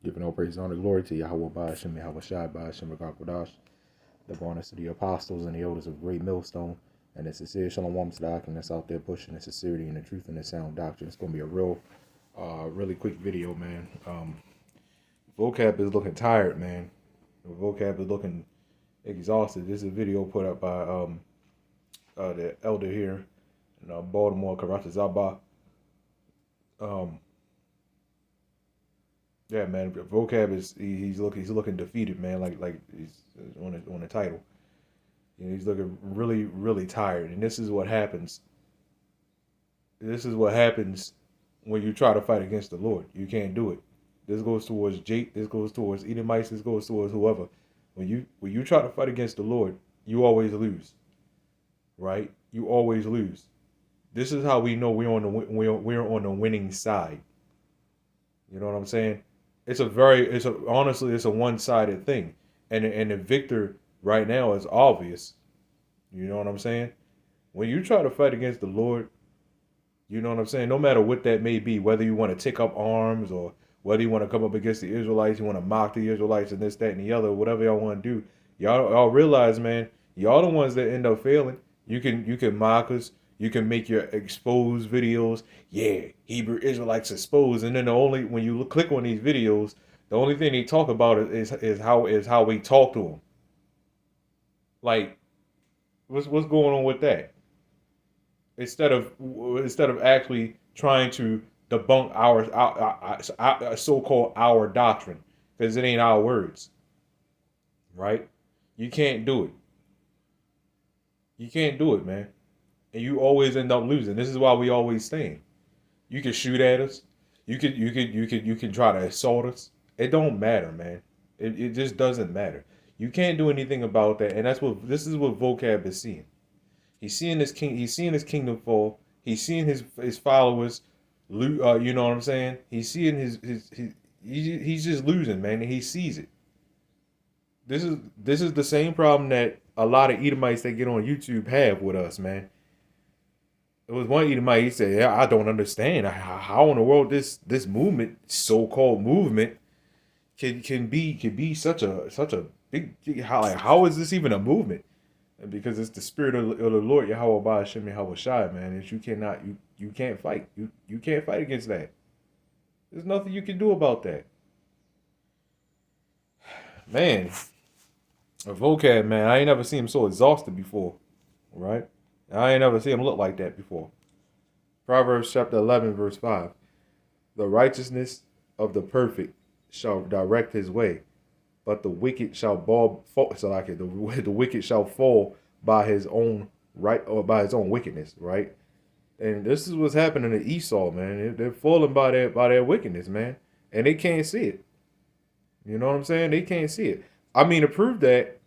Giving all praise, honor, glory to YAHAWAH, BAHASHAM, YAHAWASHI, BAHASHAM, Rakakadash, the bonus of the apostles and the elders of Great Millstone, and the sincere Shalom to the Akim that's out there pushing the sincerity and the truth and the sound doctrine. It's going to be a really quick video, man. Vocab is looking tired, man. The vocab is looking exhausted. This is a video put up by the elder here in Baltimore, Karatazaba. Yeah, man. Vocab is he's looking defeated, man. Like he's on the title. You know, he's looking really tired, and this is what happens. This is what happens when you try to fight against the Lord. You can't do it. This goes towards Jake. This goes towards Edomites. This goes towards whoever. When you try to fight against the Lord, you always lose. Right? You always lose. This is how we know we're on the winning side. You know what I'm saying? Honestly, it's a one-sided thing. And the victor right now is obvious. You know what I'm saying? When you try to fight against the Lord, you know what I'm saying? No matter what that may be, whether you want to take up arms or whether you want to come up against the Israelites, you want to mock the Israelites and this, that, and the other, whatever y'all want to do, y'all realize, man, y'all the ones that end up failing. You can mock us. You can make your exposed videos. Yeah, Hebrew Israelites exposed. And then when you click on these videos, the only thing they talk about is how we talk to them. Like, what's going on with that? Instead of actually trying to debunk our so-called our doctrine, because it ain't our words, right? You can't do it. You can't do it, man. And you always end up losing. This is why we always stand. You can shoot at us. You can try to assault us. It don't matter, man. It just doesn't matter. You can't do anything about that. And this is what Vocab is seeing. He's seeing his kingdom fall. He's seeing his followers, you know what I'm saying? He's seeing he's just losing, man, and he sees it. This is the same problem that a lot of Edomites that get on YouTube have with us, man. It was one Edomite. He said, "Yeah, I don't understand how in the world this movement, so-called movement, can be such a big how is this even a movement?" And because it's the spirit of the Lord, Yahawah, BAHASHAM, YAHAWASHI, man. That you can't fight. You can't fight against that. There's nothing you can do about that, man. A vocab, man. I ain't never seen him so exhausted before, right? I ain't never seen him look like that before. Proverbs chapter 11, verse 5. The righteousness of the perfect shall direct his way, but the wicked shall fall. So like the wicked shall fall by his own right or by his own wickedness, right? And this is what's happening to Esau, man. They're falling by their wickedness, man, and they can't see it. You know what I'm saying? They can't see it. I mean, to prove that,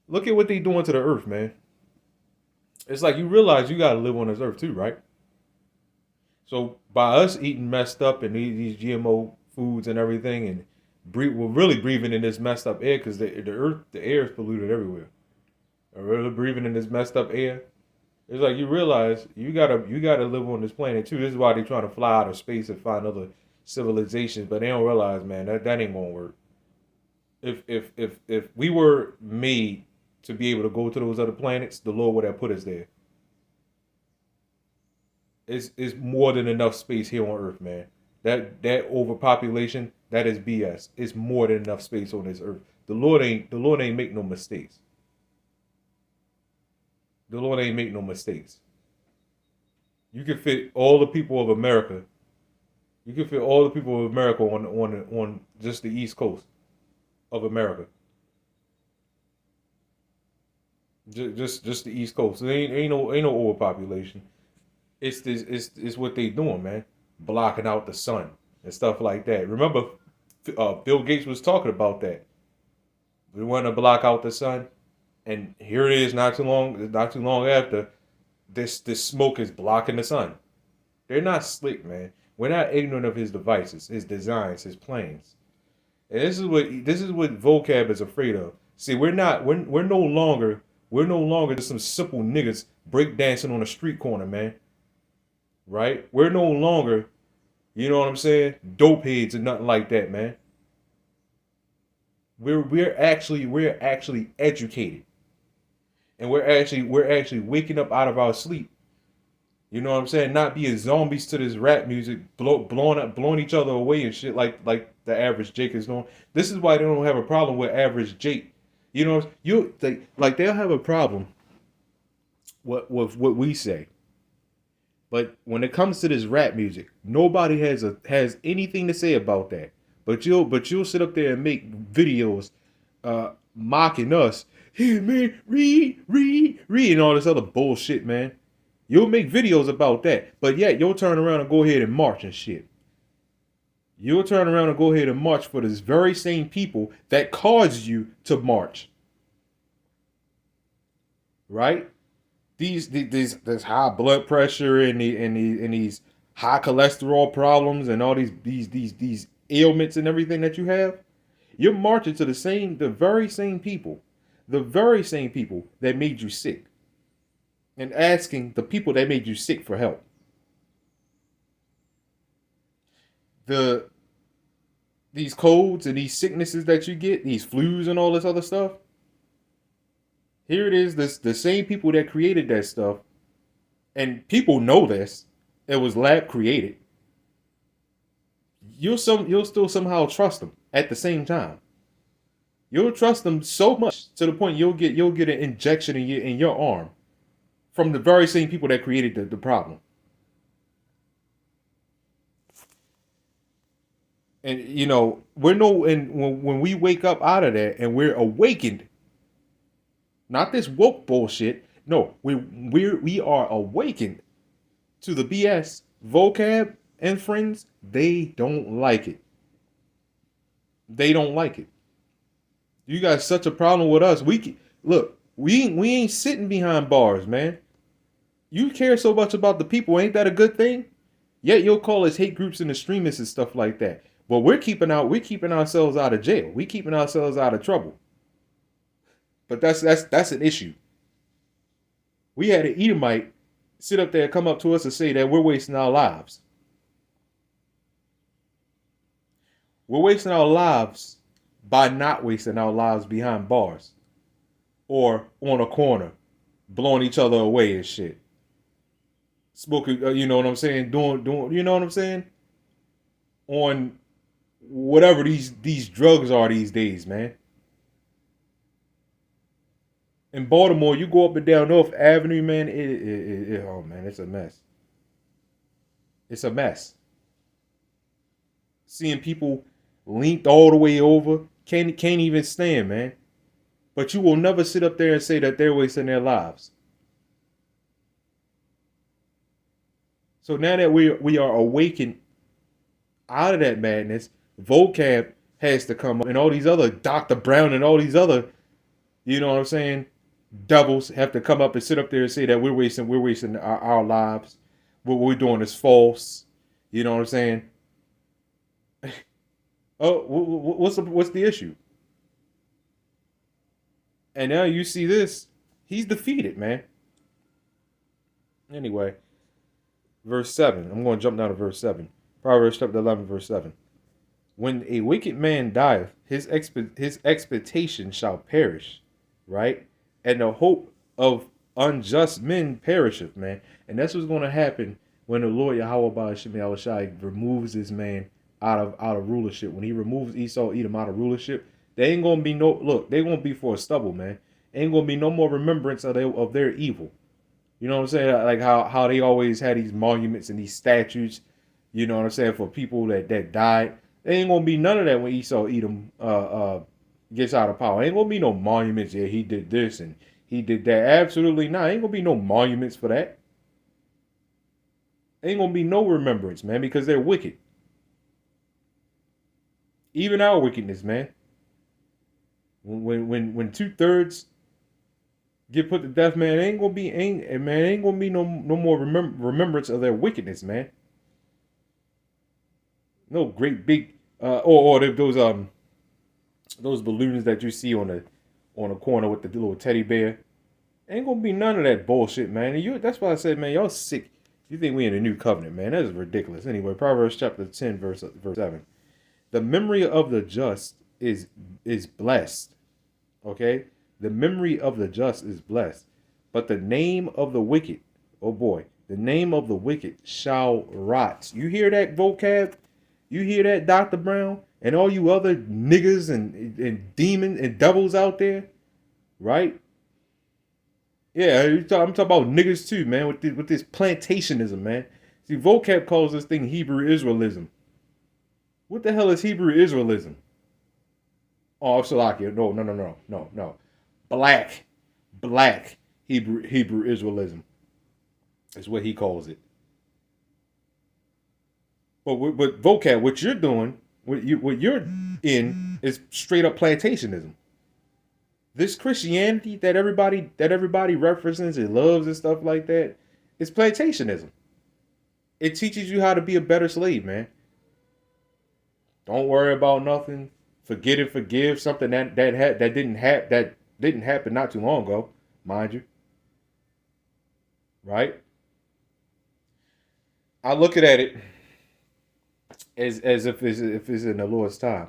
look at what they doing to the earth, man. It's like you realize you got to live on this earth too, right? So by us eating messed up and these GMO foods and everything, and we're really breathing in this messed up air because the air is polluted everywhere. We're really breathing in this messed up air. It's like you realize you gotta live on this planet too. This is why they're trying to fly out of space and find other civilizations, but they don't realize, man, that ain't gonna work. If we were made to be able to go to those other planets, the Lord would have put us there. It's more than enough space here on Earth, man. That overpopulation, that is BS. It's more than enough space on this earth. The Lord ain't make no mistakes. The Lord ain't make no mistakes. You can fit all the people of America. You can fit all the people of America on just the East Coast of America. Just the East Coast. There ain't no overpopulation. It's what they doing, man. Blocking out the sun and stuff like that. Remember, Bill Gates was talking about that. We want to block out the sun, and here it is. Not too long after, this smoke is blocking the sun. They're not slick, man. We're not ignorant of his devices, his designs, his plans. And this is what Vocab is afraid of. See, we're no longer just some simple niggas breakdancing on a street corner, man. Right? We're no longer, You know what I'm saying? Dope heads or nothing like that, man. We're actually educated, and we're actually waking up out of our sleep. You know what I'm saying? Not being zombies to this rap music, blowing each other away and shit like the average Jake is doing. This is why they don't have a problem with average Jake. You know, like they'll have a problem with what we say, but when it comes to this rap music, nobody has anything to say about that. But you'll sit up there and make videos mocking us. Hey man, read, and all this other bullshit, man. You'll make videos about that, but yet you'll turn around and go ahead and march and shit. You'll turn around and go ahead and march for this very same people that caused you to march, right? These this high blood pressure and these high cholesterol problems and all these ailments and everything that you have. You're marching to the very same people, that made you sick, and asking the people that made you sick for help. The These colds and these sicknesses that you get, these flus and all this other stuff. Here it is, the same people that created that stuff, and people know this. It was lab created. You'll still somehow trust them at the same time. You'll trust them so much to the point you'll get an injection in your arm from the very same people that created the problem. And you know, when we wake up out of that and we're awakened, not this woke bullshit. No, we are awakened to the BS. Vocab and friends, they don't like it. They don't like it. You got such a problem with us. Look, we ain't sitting behind bars, man. You care so much about the people, ain't that a good thing? Yet you'll call us hate groups and extremists and stuff like that. But we're keeping ourselves out of jail. We're keeping ourselves out of trouble. But that's an issue. We had an Edomite sit up there, come up to us and say that we're wasting our lives. We're wasting our lives by not wasting our lives behind bars or on a corner, blowing each other away and shit. Smoking, you know what I'm saying? Doing, you know what I'm saying? On whatever these drugs are these days, man. In Baltimore, you go up and down North Avenue, man. Oh man, it's a mess. It's a mess. Seeing people linked all the way over, can't even stand, man. But you will never sit up there and say that they're wasting their lives. So now that we are awakened out of that madness, vocab has to come up, and all these other Dr. Brown and all these other, you know what I'm saying, devils have to come up and sit up there and say that we're wasting our lives. What we're doing is false. You know what I'm saying? Oh, what's the issue? And now you see this. He's defeated, man. Anyway, verse 7. I'm going to jump down to verse 7. Proverbs chapter 11, verse 7. When a wicked man dieth, his expectation shall perish, right? And the hope of unjust men perisheth, man. And that's what's going to happen when the Lord YAHAWAH BAHASHAM removes this man out of rulership. When he removes Esau, Edom out of rulership, they ain't gonna be they won't be for a stubble, man. Ain't gonna be no more remembrance of their evil. You know what I'm saying? Like how they always had these monuments and these statues, you know what I'm saying, for people that died. There ain't gonna be none of that when Esau Edom gets out of power. Ain't gonna be no monuments. Yeah, he did this and he did that. Absolutely not. Ain't gonna be no monuments for that. Ain't gonna be no remembrance, man, because they're wicked. Even our wickedness, man. When 2/3 get put to death, man, ain't gonna be no more remembrance of their wickedness, man. No great big or those balloons that you see on the corner with the little teddy bear. Ain't gonna be none of that bullshit, man. And that's why I said, man, y'all sick You think we in a new covenant, man? That is ridiculous. Anyway, Proverbs chapter 10, verse 7. The memory of the just is blessed. Okay? The memory of the just is blessed. But the name of the wicked, oh boy, the name of the wicked shall rot. You hear that vocab? You hear that, Dr. Brown? And all you other niggas and demons and devils out there, right? Yeah, I'm talking about niggas too, man, with this plantationism, man. See, vocab calls this thing Hebrew Israelism. What the hell is Hebrew Israelism? Oh, Salakia. No. Black Hebrew Israelism is what he calls it. But vocab, what you're doing, what you're in, is straight up plantationism. This Christianity that everybody references and loves and stuff like that, is plantationism. It teaches you how to be a better slave, man. Don't worry about nothing. Forget and forgive. Something that didn't happen not too long ago, mind you. Right? I look at it as if it's in the Lord's time.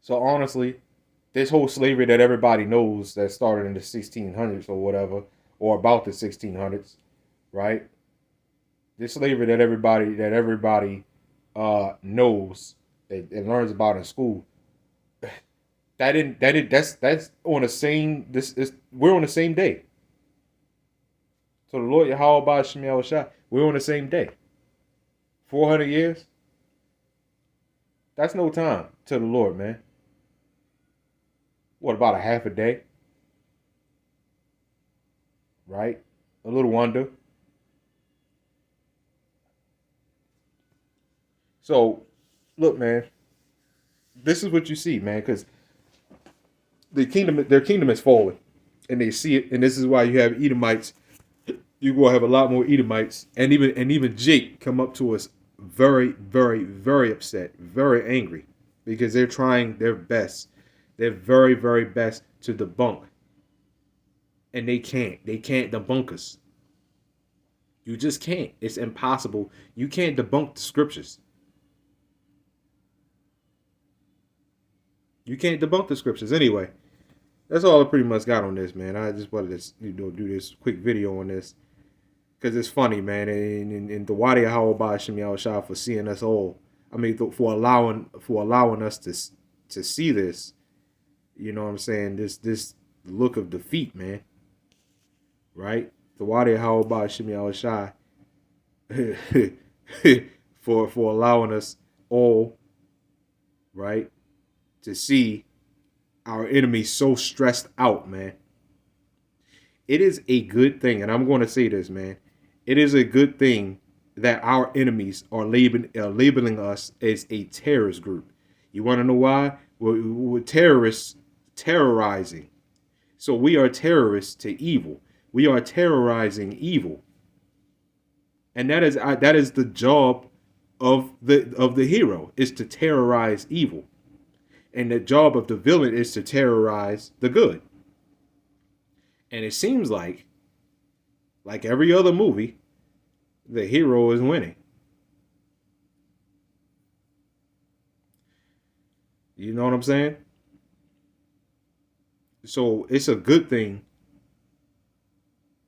So honestly, this whole slavery that everybody knows that started in the 1600s or whatever, or about the 1600s, right? This slavery that everybody knows and learns about in school. That's on the same. We're on the same day. So the Lord YAHAWASHI, we're on the same day. 400 years. That's no time to the Lord, man. What, about a half a day? Right? A little wonder. So, look, man. This is what you see, man, because their kingdom is falling, and they see it, and this is why you have Edomites. You will have a lot more Edomites, and even Jake come up to us very, very, very upset, very angry, because they're trying their best. They're very, very best to debunk. And they can't. They can't debunk us. You just can't. It's impossible. You can't debunk the scriptures. You can't debunk the scriptures. Anyway, that's all I pretty much got on this, man. I just wanted to do this quick video on this because it's funny, man. And the Wadi YAHAWAH for seeing us all. I mean, for allowing us to see this. You know what I'm saying? This look of defeat, man. Right? The Wadi YAHAWAH for allowing us all, right, to see our enemies so stressed out, man. It is a good thing, and I'm going to say this, man. It is a good thing that our enemies are labeling us as a terrorist group. You want to know why? We're terrorists terrorizing. So we are terrorists to evil. We are terrorizing evil. And that is the job of the hero, is to terrorize evil. And the job of the villain is to terrorize the good. And it seems like every other movie, the hero is winning. You know what I'm saying? So it's a good thing.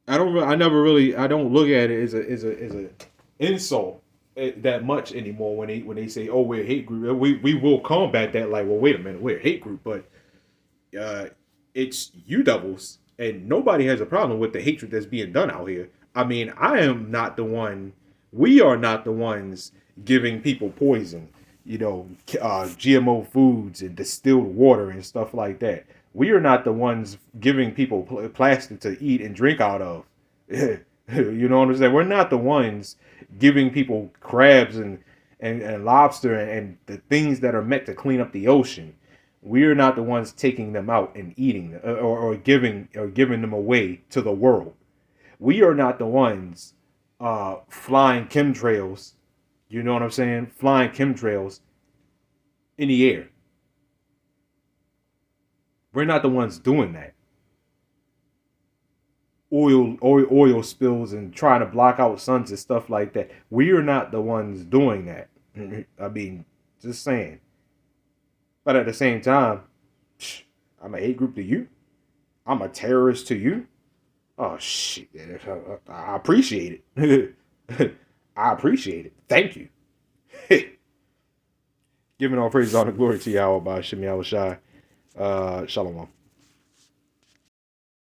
I don't look at it as a insult that much anymore when they say, oh, we're a hate group. We will combat that like, well, wait a minute, we're a hate group, but it's you devils, and nobody has a problem with the hatred that's being done out here. I mean, we are not the ones giving people poison, GMO foods and distilled water and stuff like that. We are not the ones giving people plastic to eat and drink out of. You know what I'm saying? We're not the ones giving people crabs and lobster and the things that are meant to clean up the ocean. We're not the ones taking them out and eating them, or giving them away to the world. We are not the ones flying chemtrails. You know what I'm saying? Flying chemtrails in the air. We're not the ones doing that. oil spills and trying to block out suns and stuff like that. We are not the ones doing that. I mean, just saying. But at the same time, I'm a hate group to you. I'm a terrorist to you. Oh shit! I appreciate it. I appreciate it. Thank you. Giving all praise, all the glory to Yahweh, BAHASHAM, YAHAWASHI. Shalom.